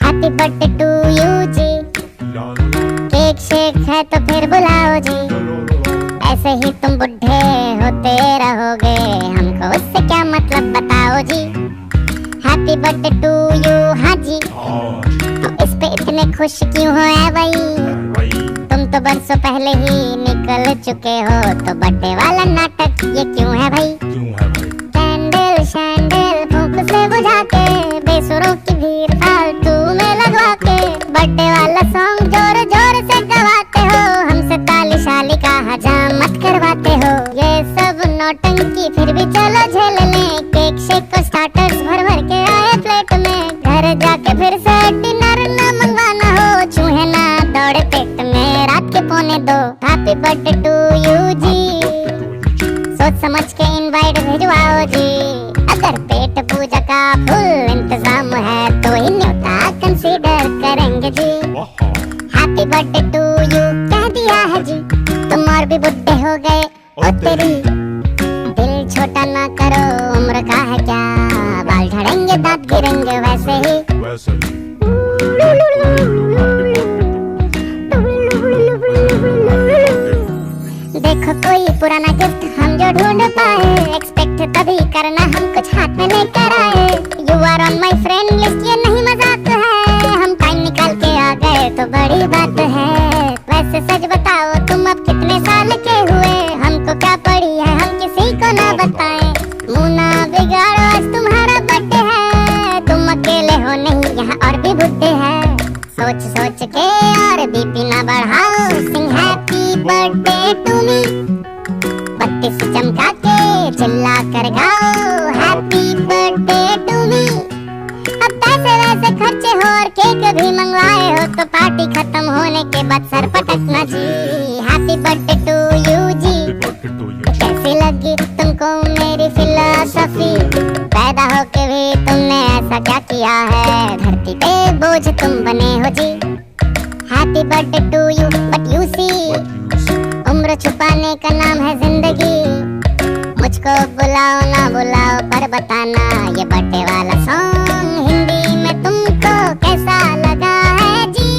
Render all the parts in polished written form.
Happy birthday to you जी, cake shake है तो फिर बुलाओ जी। ऐसे ही तुम बुढ़े होते रहोगे, हमको उससे क्या मतलब बताओ जी। हैप्पी बर्थडे टू यू, हाँ जी। तो इस पे इतने खुश क्यों हो ऐ भाई, तुम तो बरसों पहले ही निकल चुके हो, तो बर्थडे वाला नाटक ये क्यों है भाई। कैंडल शैंडल फूंक से बुझा के, बेसुरों की भीड़ फालतू में लगवा के, बर्थडे वाला सॉन्ग जोर जोर से गवाते हो, हमसे ताली शाली का हजामत करवाते हो। ये सब नौटंकी फिर भी चलो झेल लें, केक शेक को स्टार्टर्स भर भर के आए प्लेट में, घर जाके फिर से डिनर न मंगवाना हो, चूहे ना दौड़े पेट में रात के 1:45। हैप्पी बर्थडे टू यू जी, सोच समझ के इनवाइट भिजवाओ जी। अगर पेट पूजा का फुल इंतजाम है तो ही न्योता कंसीडर करेंगे जी। हैप्पी बर्थडे टू यू कह दिया है जी, तुम और भी बुढ़े हो गए ओ तेरी। दिल छोटा ना करो, उम्र का है क्या, बाल झड़ेंगे दांत गिरेंगे वैसे ही। देखो कोई पुराना गिफ्ट हम जो ढूंढ पाए, एक्सपेक्ट तभी करना हम कुछ हाथ में लेकर आए। You are on my friend list, ये नहीं मजाक है, हम टाइम निकाल के आ गए तो बड़ी बात है। वैसे सच बताओ तुम अब कितने साल के हुए, हमको क्या पड़ी है हम किसी को ना बताएं। मुंह ना बिगाड़ो आज तुम्हारा बर्थडे है, तुम अकेले हो नहीं यहाँ और भी बुड्ढे हैं। सोच सोच के और बीपी ना बढ़ाओ, सिंग हैप्पी बर्थडे टू मी, बत्ती से चमका के चिल्ला कर गाओ हैप्पी बर्थडे टू मी। अब पैसे वैसे खर्चे हो और केक भी मंगवाए हो, तो पार्टी खत्म होने के बाद सर पटकना जी। हैप्पी बर्थडे टू यू जी, कैसी लगी तुमको मेरी फिलॉसफी, पैदा होके भी तुमने ऐसा क्या किया है, धरती पे बोझ तुम बने हो जी। Happy birthday to you but you see, उम्र छुपाने का नाम है जिंदगी। मुझको बुलाओ ना बुलाओ पर बताना, ये बर्थडे वाला सॉन्ग हिंदी में तुमको कैसा लगा है जी।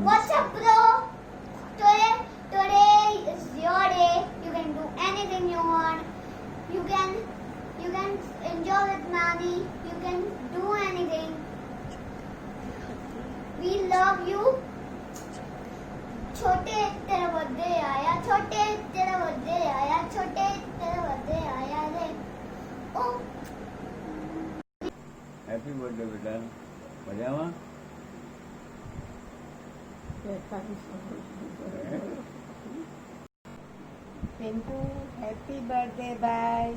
What's up, bro? Today is your day. You can do anything you want. You can enjoy with mommy. You can do anything. We love you. छोटे तेरा बर्थडे आया, छोटे तेरा बर्थडे आया, छोटे तेरा बर्थडे आया रे। ओ हैप्पी बर्थडे बेटा, मजामा। पिंटू हैप्पी बर्थडे भाई,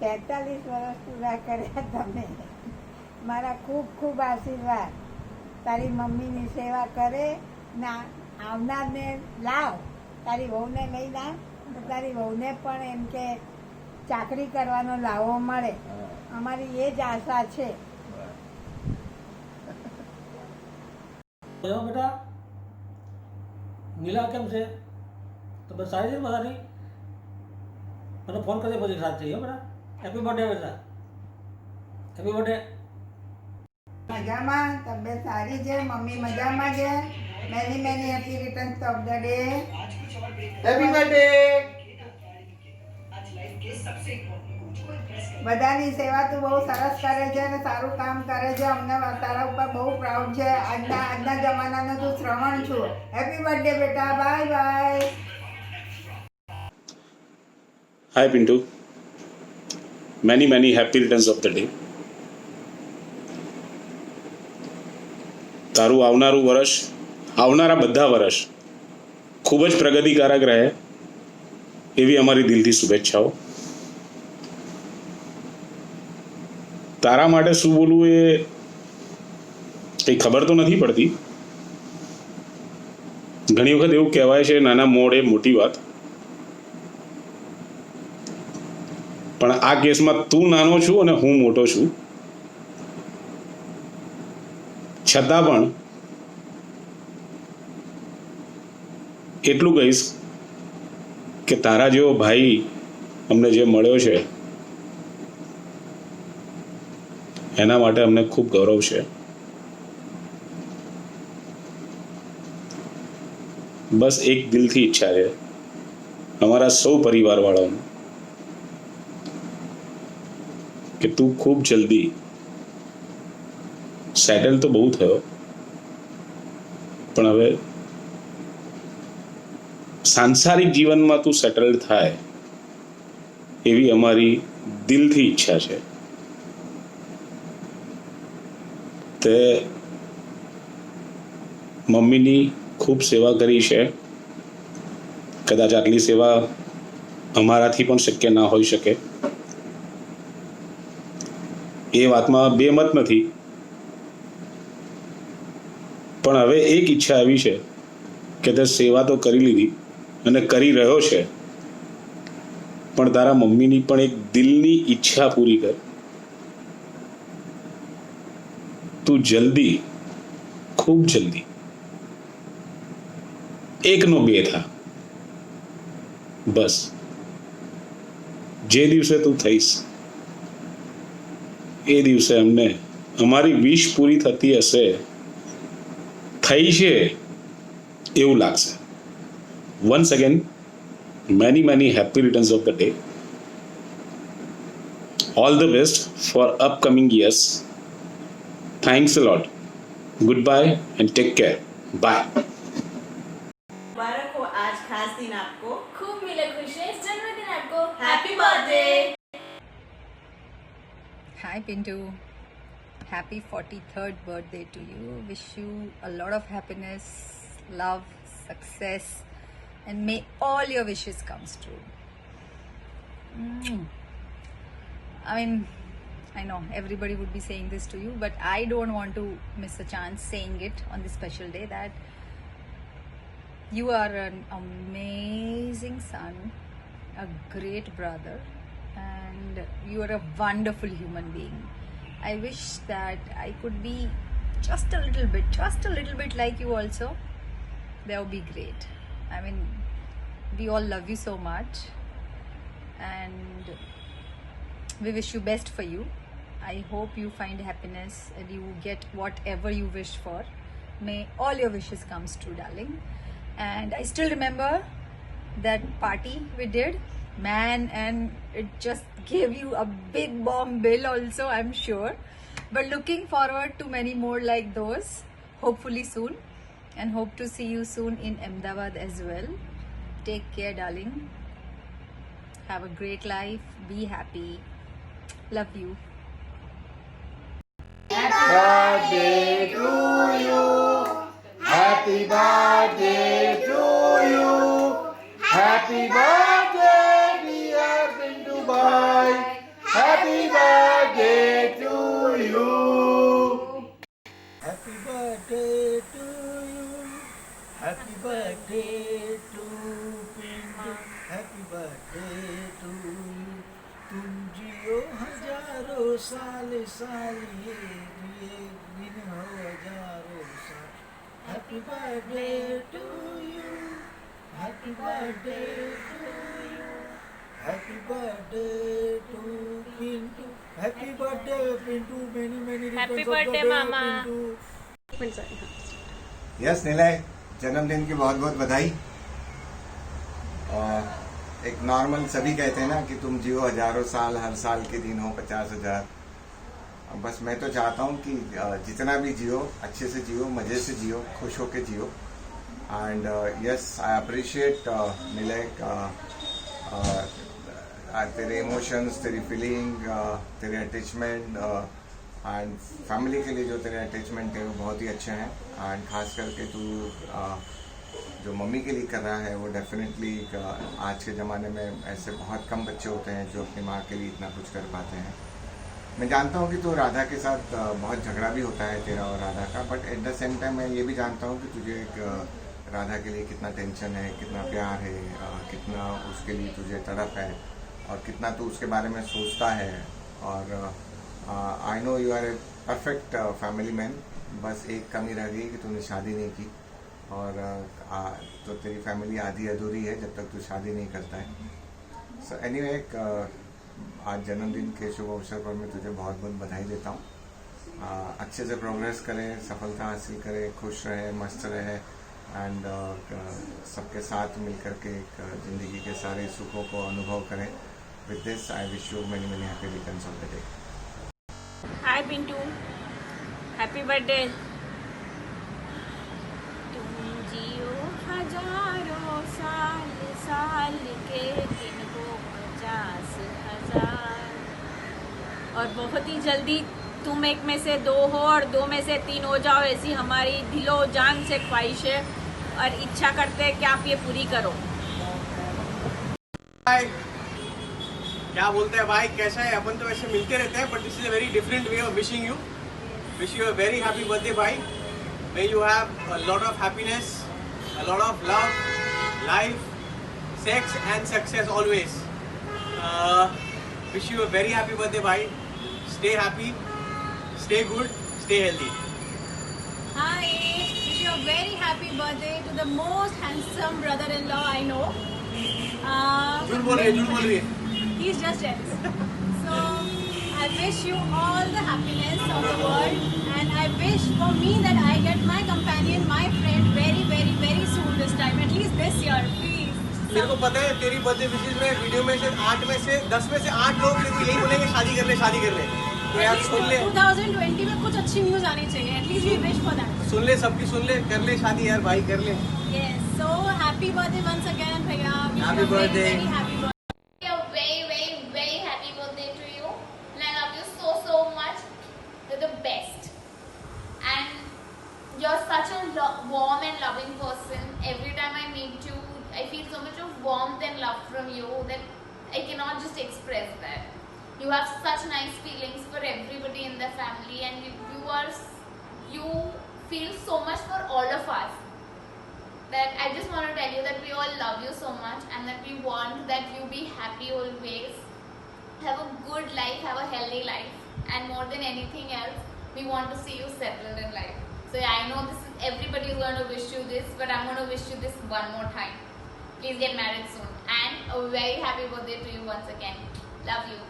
43 વર્ષ પૂરા કર્યા તમે, મારા ખૂબ ખૂબ આશીર્વાદ। તારી મમ્મીની સેવા કરે ને આવનારને લાવ, તારી વહુને લઈ લાવ તો તારી વહુને પણ એમ કે ચાકરી કરવાનો લાવો મળે, અમારી એ જ આશા છે। બેટા નીલા કેમ છે, તો બસ સારી છે બધાની, મને ફોન કરી પછી સાથ જઈએ બેટા। હેપી બર્થડે બેટા, હેપી બર્થડે। મજામાં, તબિયત સારી છે, મમ્મી મજામાં છે। Many many happy returns of the day. Happy birthday. બધાની સેવા તું બહુ સરસ કરે છે અને સારું કામ કરે છે, અમને તારા ઉપર બહુ પ્રાઉડ છે। આજના જમાનાનો તું શ્રવણ છું। હેપી બર્થડે બેટા, bye bye. Hi Pintu, many happy returns of the day. તારું આવનારું વર્ષ, આવનારા બધા વર્ષ ખૂબ જ પ્રગતિકારક રહે એવી અમારી દિલથી શુભેચ્છાઓ। તારા માટે શું બોલવું એ કંઈ ખબર તો નથી પડતી। ઘણી વખત એવું કહેવાય છે નાના મોડે મોટી વાત, પણ આ કેસમાં તું નાનો છું અને હું મોટો છું, છતાં પણ એટલું કહીશ કે તારા જેવો ભાઈ અમને જે મળ્યો છે એના માટે અમને ખૂબ ગૌરવ છે. બસ એક દિલથી ઈચ્છા છે અમારા સૌ પરિવારવાળાઓને કે તું ખૂબ જલ્દી સેટલ તો બહુ થયો પણ હવે સાંસારિક જીવનમાં તું સેટલ્ડ થાય એવી અમારી દિલથી ઈચ્છા છે. તે મમ્મીની ખૂબ સેવા કરી છે. કદાચ આટલી સેવા અમારાથી પણ શક્ય ના હોઈ શકે એ વાતમાં બે મત નથી. પણ હવે એક ઈચ્છા આવી છે કે તે સેવા તો કરી લીધી અને કરી રહ્યો છે પણ તારા મમ્મીની પણ એક દિલની ઈચ્છા પૂરી કર. તું જલ્દી ખૂબ જલ્દી એકનો બે થા. બસ જે દિવસે તું થઈશ એ દિવસે અમને અમારી વિશ પૂરી થતી હશે થઈ છે એવું લાગશે. Once again many happy returns of the day. All the best for upcoming years. Thanks a lot. Goodbye and take care. Bye. मुबारक हो आज खास दिन आपको. खूब मिले खुशी इस जन्मदिन आपको. Happy birthday. Hi Pintu. Happy 43rd birthday to you. Wish you a lot of happiness, love, success, and may all your wishes comes true. I mean, I know everybody would be saying this to you, but I don't want to miss a chance saying it on this special day that you are an amazing son, a great brother, and you are a wonderful human being. I wish that I could be just a little bit like you also. That would be great. I mean, we all love you so much and we wish you best for you. I hope you find happiness and you get whatever you wish for. May all your wishes comes true, darling. And I still remember that party we did, man, and it just gave you a big bomb bill also, I'm sure. But looking forward to many more like those, hopefully soon, and hope to see you soon in Ahmedabad as well. Take care, darling. Have a great life. Be happy. Love you. birthday to you. Happy birthday to you. Happy birthday, dear Pintu boy. Happy birthday to you. Happy birthday to you. Happy birthday to Pintu. Happy birthday to you. तुम जियो हजारों साल साल ये दिन हो हजारों साल. Happy birthday to you. Happy birthday to you. Happy birthday to Pintu. Happy birthday Pintu. Many Happy returns of the birthday, day, Mama. Pintu. Yes Nilay, जन्मदिन की बहुत बहुत बधाई. एक नॉर्मल सभी कहते हैं ना कि तुम जियो हजारों साल, हर साल के दिन हो 50,000. बस मैं तो चाहता हूँ कि जितना भी जियो अच्छे से जियो, मजे से जियो, खुश होके जियो. एंड यस, आई अप्रिशिएट निलय तेरे इमोशंस, तेरी फीलिंग, तेरे अटैचमेंट एंड फैमिली के लिए जो तेरे अटैचमेंट है वो बहुत ही अच्छे हैं. एंड खास करके तू जो मम्मी के लिए कर रहा है वो डेफिनेटली आज के ज़माने में ऐसे बहुत कम बच्चे होते हैं जो अपनी माँ के लिए इतना कुछ कर पाते हैं. मैं जानता हूँ कि तू राधा के साथ बहुत झगड़ा भी होता है तेरा और राधा का, but at the same time मैं ये भी जानता हूँ कि तुझे एक राधा के लिए कितना टेंशन है, कितना प्यार है, कितना उसके लिए तुझे तड़प है और कितना तू उसके बारे में सोचता है. और I know you are a perfect family man. बस एक कमी रह गई कि तूने शादी नहीं की. और तो तेरी फैमिली आधी अधूरी है जब तक तू शादी नहीं करता है. सो एनीवे, आज जन्मदिन के शुभ अवसर पर मैं तुझे बहुत बहुत बधाई देता हूँ. अच्छे से प्रोग्रेस करे, सफलता हासिल करे, खुश रहे, मस्त रहे एंड सबके साथ मिलकर के एक ज़िंदगी के सारे सुखों को अनुभव करें. With this I wish you many many happy returns of the day. Hi Pintu, happy birthday. तुम जियो हजारों साल, साल के दिन को 50,000, और बहुत ही जल्दी तुम एक में से 2 हो और 2 में से 3 हो जाओ, ऐसी हमारी दिलो जान से ख्वाहिश है और इच्छा करते हैं कि आप ये पूरी करो. क्या बोलते हैं भाई, कैसा है? अपन तो वैसे मिलते रहते हैं, but this is a very different way of wishing you. Wish you a very happy birthday भाई. May you have a lot of happiness, a lot of love, life, sex and success always. Wish you a very happy birthday भाई. Stay happy, stay good, stay healthy. Hi, wish you a very happy birthday to the most handsome brother-in-law I know. झूठ बोल रही है. He's just jealous. So I wish you all the happiness of the world, and I wish for me that I get my companion, my friend, very, very, very soon this time. At least this year, please. मेरे को पता है तेरी birthday विशेष में video में से 8 में से 10 में से 8 लोग तेरे को यही बोलेंगे शादी कर ले, शादी कर ले. तो यार सुन ले, 2020 में कुछ अच्छी न्यूज आनी चाहिए. At least we wish for that. सुन ले, सबकी सुन ले, कर ले शादी यार भाई, कर ले. Yes. So happy birthday once again, Bhaiya. Wish Happy you a very, birthday. very happy birthday. A very, very, very happy birthday to you. And I love you so, so much. You're the best. And you're such a warm and loving person. Every time I meet you, I feel so much of warmth and love from you that I cannot just express that. You have such nice feelings for everybody in the family, and you feel so much for all of us. That I just want to tell you that we all love you so much, and that we want that you be happy always, have a good life, have a healthy life, and more than anything else, we want to see you settled in life. So yeah, I know everybody is going to wish you this, but I'm going to wish you this one more time. Please get married soon, and a very happy birthday to you once again. Love you.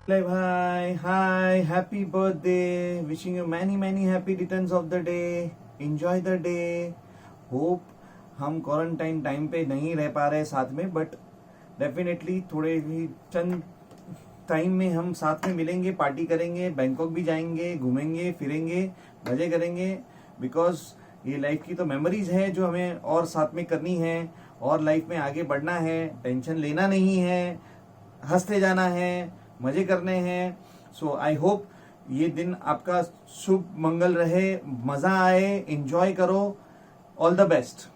Hi, happy birthday. Wishing you many many happy returns of the day. Enjoy the day. Hope हम quarantine time पे नहीं रह पा रहे साथ में, but definitely थोड़े ही चंद time में हम साथ में मिलेंगे, पार्टी करेंगे, बैंकॉक भी जाएंगे, घूमेंगे फिरेंगे, मजे करेंगे. बिकॉज ये लाइफ की तो मेमोरीज है जो हमें और साथ में करनी है, और लाइफ में आगे बढ़ना है, टेंशन लेना नहीं है, हंसते जाना है, मजे करने हैं. सो आई होप ये दिन आपका शुभ मंगल रहे, मजा आए, एंजॉय करो. All the best.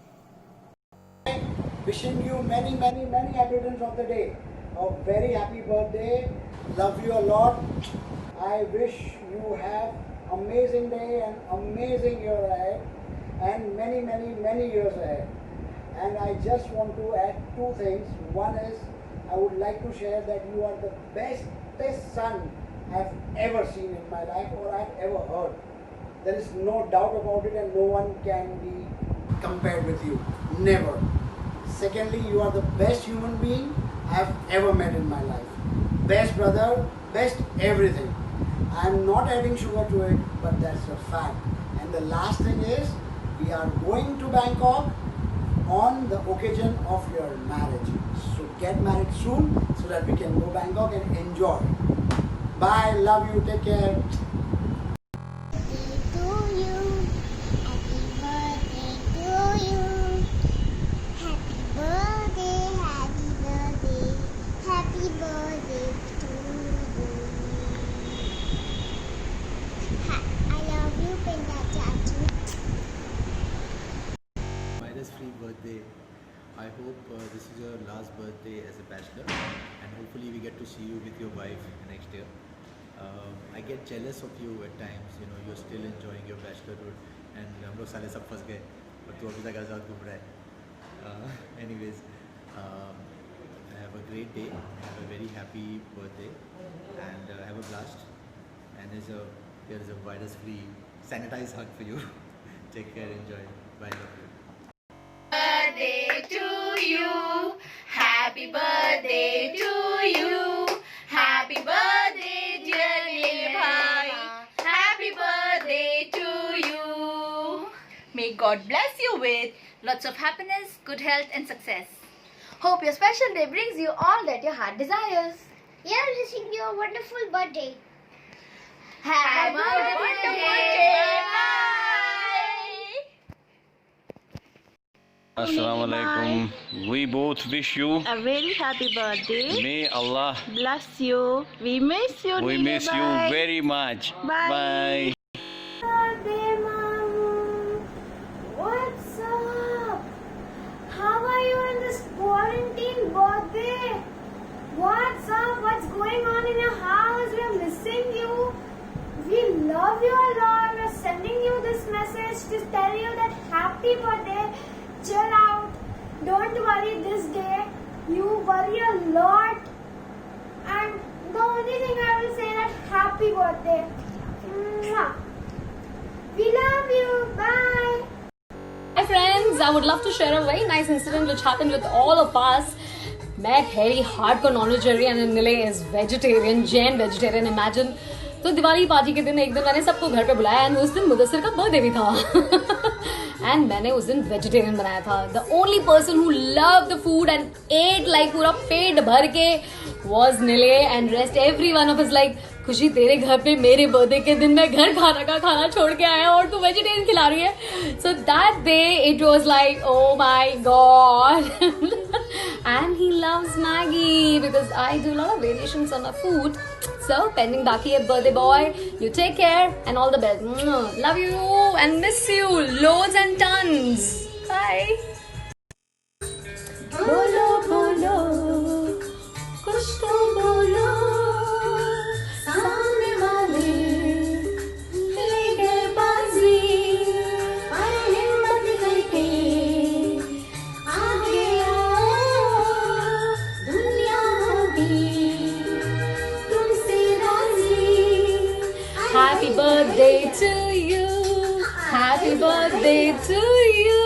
Wishing you many, many, many happy returns of the day. A very happy birthday. Love you a lot. I wish you have amazing day and amazing year ahead, and many, many, many years ahead. And I just want to add 2 things. One is I would like to share that you are the bestest son I've ever seen in my life, or I've ever heard. There is no doubt about it, and no one can be compared with you. Never. Secondly, you are the best human being I've ever met in my life. Best brother, best everything. I'm not adding sugar to it, but that's a fact. And the last thing is, we are going to Bangkok on the occasion of your marriage. So get married soon so that we can go Bangkok and enjoy. Bye, love you, take care. To you, happy birthday to you. Happy birthday, happy birthday, happy birthday to you. I love you, Pinda Chachu. Virus-free birthday. I hope this is your last birthday as a bachelor, and hopefully we get to see you with your wife next year. I get jealous of you at times. You know, you're still enjoying your bachelorhood, and हम लोग साले सब फंस गए और तू अभी तक आज़ाद घूम रहा है. Anyways, have a great day. Have a very happy birthday, and have a blast. And here is a virus-free sanitized hug for you. Take care, enjoy. Bye, love you. Birthday to you. Happy birthday to you. Happy birthday, dear Nile bhai. Happy birthday to you. May God bless you with lots of happiness, good health and success. Hope your special day brings you all that your heart desires. Yeah, wishing you a wonderful birthday. Have a wonderful day. Assalamu alaikum. We both wish you. A very happy birthday. May Allah. Bless you. We miss you. We Nile miss you bhai. very much. Bye. Bye. Birthday, Mamu. What's up? How are you in this quarantine birthday? What's up? What's going on in your house? We're missing you. We love you a lot. We're sending you this message to tell you that happy birthday. Chill out. Don't worry this day. You worry a lot. And the only thing I will say that happy birthday. Mwah. We love you. Bye. Hi friends, I would love to share a very nice incident which happened with all of us. मैं very hardcore non-vegetarian and Nile is vegetarian, Jain vegetarian. Imagine. तो Diwali party के दिन एक दिन मैंने सबको घर पे बुलाया एंड उस दिन मुदस्सिर का बर्थडे भी था एंड मैंने उस दिन वेजिटेरियन बनाया था. The only person who love the food and ate like पूरा पेट भर के वॉज निले and rest everyone of is like खुशी तेरे घर पे मेरे बर्थडे के दिन मैं घर खाना का खाना छोड़ के आया और तू वेजिटेरियन खिला रही है. So that day it was like oh my God and he loves Maggi because I do lot of variations on my food. So, pending Baki a birthday boy, you take care and all the best. Love you and miss you loads and tons. Bye. Bolo bolo, kuch to bolo. Saamne wale le gaye bazi. Aur himmat karke aage aao. Duniya hogi. Happy birthday to you. Happy birthday to you.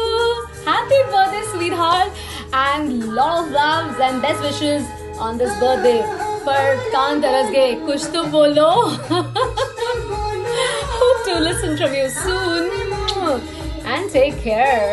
Happy birthday, sweetheart. And lot of loves and best wishes on this birthday. पर कान तरस गए कुछ तो बोलो. Hope to listen from you soon. And take care.